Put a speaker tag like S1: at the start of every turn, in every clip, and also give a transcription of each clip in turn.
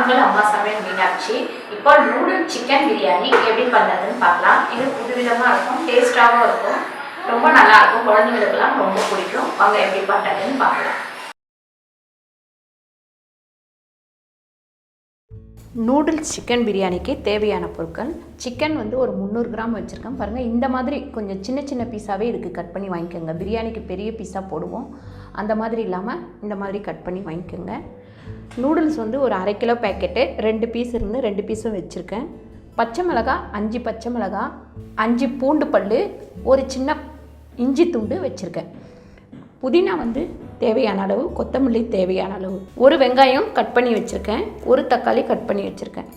S1: உங்கள் அம்மா சமையல் மீனாட்சி. இப்போ நூடுல் சிக்கன் பிரியாணி எப்படி பண்ணுறதுன்னு பார்க்கலாம். இது புதுவிதமாக இருக்கும், டேஸ்ட்டாகவும் இருக்கும், ரொம்ப நல்லாயிருக்கும், குழந்தைங்களுக்கெல்லாம் ரொம்ப பிடிக்கும். வாங்க எப்படி பண்ணுறதுன்னு பார்க்கலாம். நூடுல்ஸ் சிக்கன் பிரியாணிக்கு தேவையான பொருட்கள்: சிக்கன் வந்து ஒரு 300 கிராம் வச்சுருக்கேன். பாருங்கள், இந்த மாதிரி கொஞ்சம் சின்ன சின்ன பீஸாகவே இதுக்கு கட் பண்ணி வாங்கிக்கோங்க. பிரியாணிக்கு பெரிய பீஸாக போடுவோம், அந்த மாதிரி இல்லாமல் இந்த மாதிரி கட் பண்ணி வாங்கிக்கோங்க. நூடுல்ஸ் வந்து ஒரு 1/2 கிலோ பேக்கெட்டு, 2 பீஸ் இருந்து 2 பீஸும் வச்சுருக்கேன். பச்சை மிளகாய் 5 பச்சை மிளகாய், 5 பூண்டு பல், ஒரு சின்ன இஞ்சி துண்டு வச்சுருக்கேன். புதினா வந்து தேவையான அளவு, கொத்தமல்லி தேவையான அளவு, ஒரு வெங்காயம் கட் பண்ணி வச்சுருக்கேன், ஒரு தக்காளி கட் பண்ணி வச்சுருக்கேன்.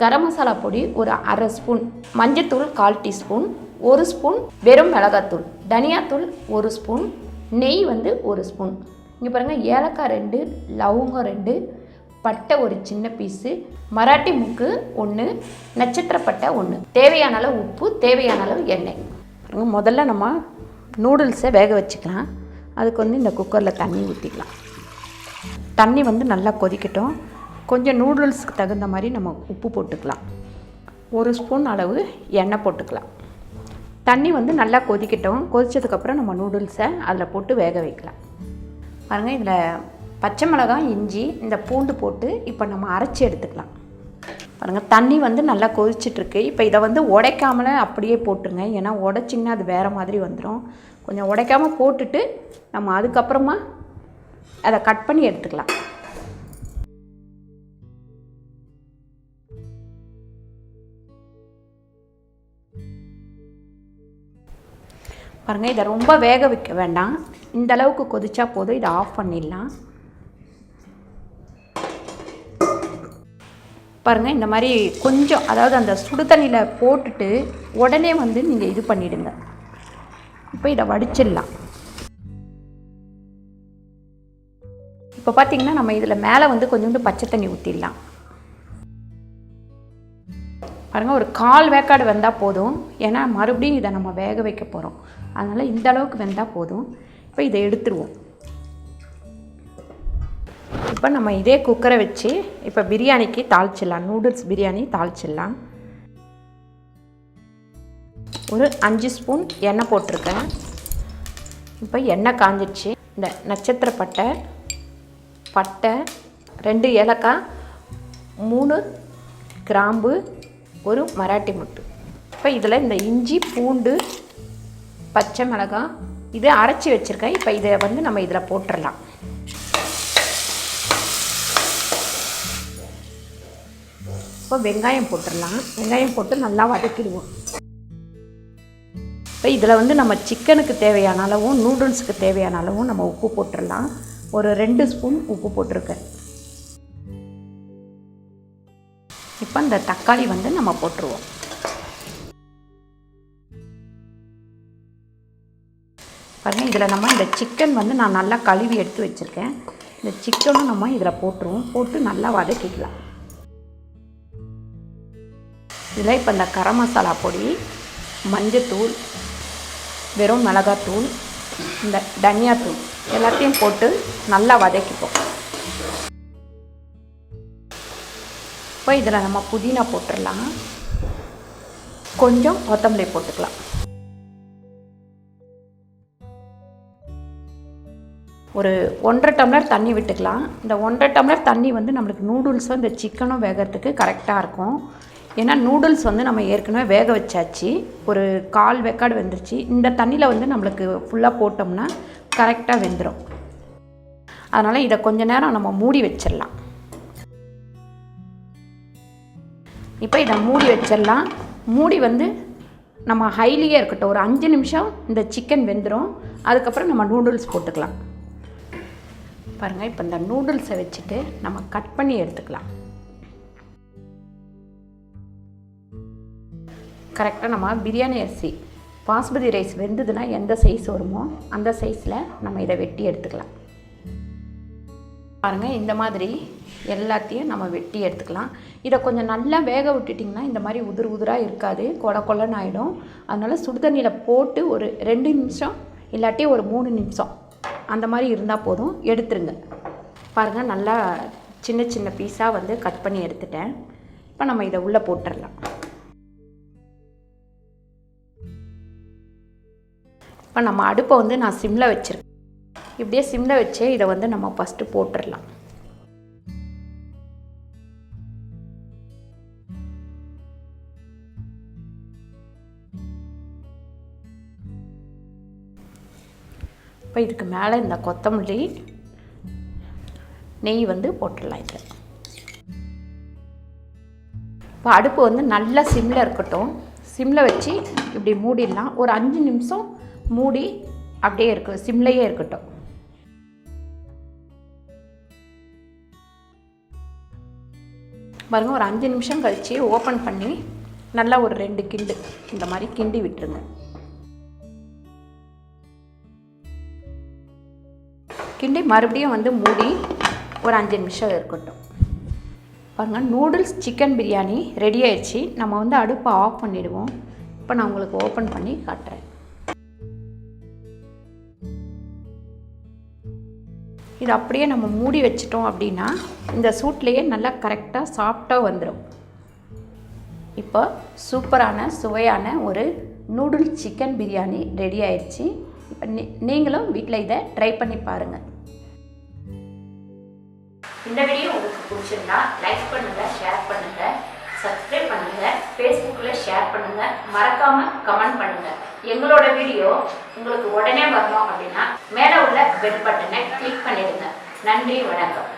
S1: கரம் மசாலா பொடி ஒரு 1/2 ஸ்பூன், மஞ்சத்தூள் 1/4 டீஸ்பூன், 1 ஸ்பூன் வெறும் மிளகாத்தூள், தனியாத்தூள் 1 ஸ்பூன், நெய் வந்து 1 ஸ்பூன். இங்கே பாருங்கள், ஏலக்காய் 2, லவங்கம் 2, பட்டை ஒரு சின்ன பீஸு, மராட்டி முக்கு 1, நட்சத்திர பட்டை 1, தேவையான அளவு உப்பு, தேவையான அளவு எண்ணெய். முதல்ல நம்ம நூடுல்ஸை வேக வச்சுக்கலாம். அதுக்கு வந்து இந்த குக்கரில் தண்ணி ஊற்றிக்கலாம். தண்ணி வந்து நல்லா கொதிக்கட்டும். கொஞ்சம் நூடுல்ஸுக்கு தகுந்த மாதிரி நம்ம உப்பு போட்டுக்கலாம். 1 ஸ்பூன் அளவு எண்ணெய் போட்டுக்கலாம். தண்ணி வந்து நல்லா கொதிக்கட்டும். கொதித்ததுக்கப்புறம் நம்ம நூடுல்ஸை அதில் போட்டு வேக வைக்கலாம். பாருங்கள், இதில் பச்சை மிளகாய், இஞ்சி, இந்த பூண்டு போட்டு இப்போ நம்ம அரைச்சி எடுத்துக்கலாம். பாருங்கள், தண்ணி வந்து நல்லா கொதிச்சிட்ருக்கு. இப்போ இதை வந்து உடைக்காமல அப்படியே போட்டுருங்க, ஏன்னா உடைச்சிங்கன்னா அது வேறு மாதிரி வந்துடும். கொஞ்சம் உடைக்காமல் போட்டுட்டு நம்ம அதுக்கப்புறமா அதை கட் பண்ணி எடுத்துக்கலாம். பாருங்கள், இதை ரொம்ப வேக வைக்க வேண்டாம், இந்த அளவுக்கு கொதிச்சா போதும். இதை ஆஃப் பண்ணிடலாம். பாருங்கள், இந்த மாதிரி கொஞ்சம், அதாவது அந்த சுடு தண்ணியில் போட்டுட்டு உடனே வந்து நீங்கள் இது பண்ணிவிடுங்க. இப்போ இதை வடிச்சிடலாம். இப்போ பார்த்திங்கன்னா நம்ம இதில் மேலே வந்து கொஞ்சோண்டு பச்சை தண்ணி ஊற்றிடலாம். பாருங்கள், ஒரு 1/4 வேக்காடு வெந்தால் போதும், ஏன்னா மறுபடியும் இதை நம்ம வேக வைக்க போகிறோம். அதனால் இந்த அளவுக்கு வெந்தால் போதும். இப்போ இதை எடுத்துருவோம். இப்போ நம்ம இதே குக்கரை வச்சு இப்போ பிரியாணிக்கு தாளிச்சிடலாம். நூடுல்ஸ் பிரியாணி தாளிச்சிடலாம். ஒரு 5 ஸ்பூன் எண்ணெய் போட்டிருக்கேன். இப்போ எண்ணெய் காஞ்சிடுச்சு. இந்த நட்சத்திர பட்டை, 2 ஏலக்காய், 3 கிராம்பு, ஒரு மராட்டி முட்டு. இப்போ இதில் இந்த இஞ்சி, பூண்டு, பச்சை மிளகாய் இதை அரைச்சி வச்சுருக்கேன். இப்போ இதை வந்து நம்ம இதில் போட்டுடலாம். இப்போ வெங்காயம் போட்டுடலாம். வெங்காயம் போட்டு நல்லா வதக்கிடுவோம். இப்போ இதில் வந்து நம்ம சிக்கனுக்கு தேவையான அளவும் நூடுல்ஸுக்கு தேவையான அளவும் நம்ம உப்பு போட்டுடலாம். ஒரு 2 ஸ்பூன் உப்பு போட்டிருக்கேன். இப்போ இந்த தக்காளி வந்து நம்ம போட்டுருவோம். பாருங்கள், இதில் நம்ம இந்த சிக்கன் வந்து நான் நல்லா கழுவி எடுத்து வச்சுருக்கேன். இந்த சிக்கனும் நம்ம இதில் போட்டுருவோம். போட்டு நல்லா வதக்கிக்கலாம். இதில் இப்போ இந்த கரம் மசாலா பொடி, மஞ்சத்தூள், வெறும் மிளகாத்தூள், இந்த தனியாத்தூள் எல்லாத்தையும் போட்டு நல்லா வதக்கிப்போம். இப்போ இதில் நம்ம புதினா போட்டுடலாம். கொஞ்சம் கொத்தமல்லி போட்டுக்கலாம். ஒரு 1/2 டம்ளர் தண்ணி விட்டுக்கலாம். இந்த 1/2 டம்ளர் தண்ணி வந்து நம்மளுக்கு நூடுல்ஸும் இந்த சிக்கனும் வேகிறதுக்கு கரெக்டாக இருக்கும். ஏன்னா நூடுல்ஸ் வந்து நம்ம ஏற்கனவே வேக வச்சாச்சு, ஒரு 1/4 வேக்காடு வெந்துருச்சு. இந்த தண்ணியில் வந்து நம்மளுக்கு ஃபுல்லாக போட்டோம்னா கரெக்டாக வெந்துடும். அதனால் இதை கொஞ்ச நேரம் நம்ம மூடி வச்சிடலாம். இப்போ இதை மூடி வச்சிடலாம். மூடி வந்து நம்ம ஹைலியே இருக்கட்டும். ஒரு 5 நிமிஷம் இந்த சிக்கன் வெந்துடும். அதுக்கப்புறம் நம்ம நூடுல்ஸ் போட்டுக்கலாம். பாருங்கள், இப்போ இந்த நூடுல்ஸை வச்சுட்டு நம்ம கட் பண்ணி எடுத்துக்கலாம். கரெக்டாக நம்ம பிரியாணி அரிசி பாஸ்மதி ரைஸ் வெந்ததுன்னா எந்த சைஸ் வருமோ அந்த சைஸில் நம்ம இதை வெட்டி எடுத்துக்கலாம். பாருங்கள், இந்த மாதிரி எல்லாத்தையும் நம்ம வெட்டி எடுத்துக்கலாம். இதை கொஞ்சம் நல்லா வேக விட்டுட்டிங்கன்னா இந்த மாதிரி உதிராக இருக்காது, கொலன்னு ஆகிடும். அதனால் சுடுதண்ணியில் போட்டு ஒரு 2 நிமிஷம் இல்லாட்டி ஒரு 3 நிமிஷம் அந்த மாதிரி இருந்தால் போதும், எடுத்துருங்க. பாருங்கள், நல்லா சின்ன சின்ன பீஸாக வந்து கட் பண்ணி எடுத்துட்டேன். இப்போ நம்ம இதை உள்ளே போட்டுடலாம். இப்போ நம்ம அடுப்பை வந்து நான் சிம்மில் வச்சுருக்கேன். இப்படியே சிம்மில் வச்சே இதை வந்து நம்ம ஃபஸ்ட்டு போட்டுடலாம். இப்போ இதுக்கு மேலே இந்த கொத்தமல்லி நெய் வந்து போட்டுடலாம். இதில் இப்போ அடுப்பு வந்து நல்லா சிம்மில் இருக்கட்டும். சிம்மில் வச்சு இப்படி மூடிடலாம். ஒரு 5 நிமிஷம் மூடி அப்படியே இருக்கும், சிம்லையே இருக்கட்டும். பாருங்கள், ஒரு 5 நிமிஷம் கழித்து ஓப்பன் பண்ணி நல்லா ஒரு 2 கிண்டு இந்த மாதிரி கிண்டி விட்டுருங்க. கிண்டி மறுபடியும் வந்து மூடி ஒரு 5 நிமிஷம் இருக்கட்டும். பாருங்கள், நூடுல்ஸ் சிக்கன் பிரியாணி ரெடி ஆயிடுச்சு. நம்ம வந்து அடுப்பை ஆஃப் பண்ணிவிடுவோம். இப்போ நான் உங்களுக்கு ஓப்பன் பண்ணி காட்டுறேன். இது அப்படியே நம்ம மூடி வச்சிட்டோம் அப்படின்னா இந்த சூட்லேயே நல்லா கரெக்டாக சாஃப்டாக வந்துடும். இப்போ சூப்பரான சுவையான ஒரு நூடுல்ஸ் சிக்கன் பிரியாணி ரெடி ஆயிடுச்சு. இப்போ நீங்களும் வீட்டில் இதை ட்ரை பண்ணி பாருங்கள். இந்த வீடியோ உங்களுக்கு பிடிச்சிருந்தா லைக் பண்ணுங்கள், ஷேர் பண்ணுங்கள், சப்ஸ்கிரைப் பண்ணுங்கள், ஃபேஸ்புக்கில் ஷேர் பண்ணுங்கள், மறக்காமல் கமெண்ட் பண்ணுங்கள். எங்களோட வீடியோ உங்களுக்கு உடனே வரணும் அப்படின்னா மேலே உள்ள பெல் பட்டனை கிளிக் பண்ணிடுங்க. நன்றி, வணக்கம்.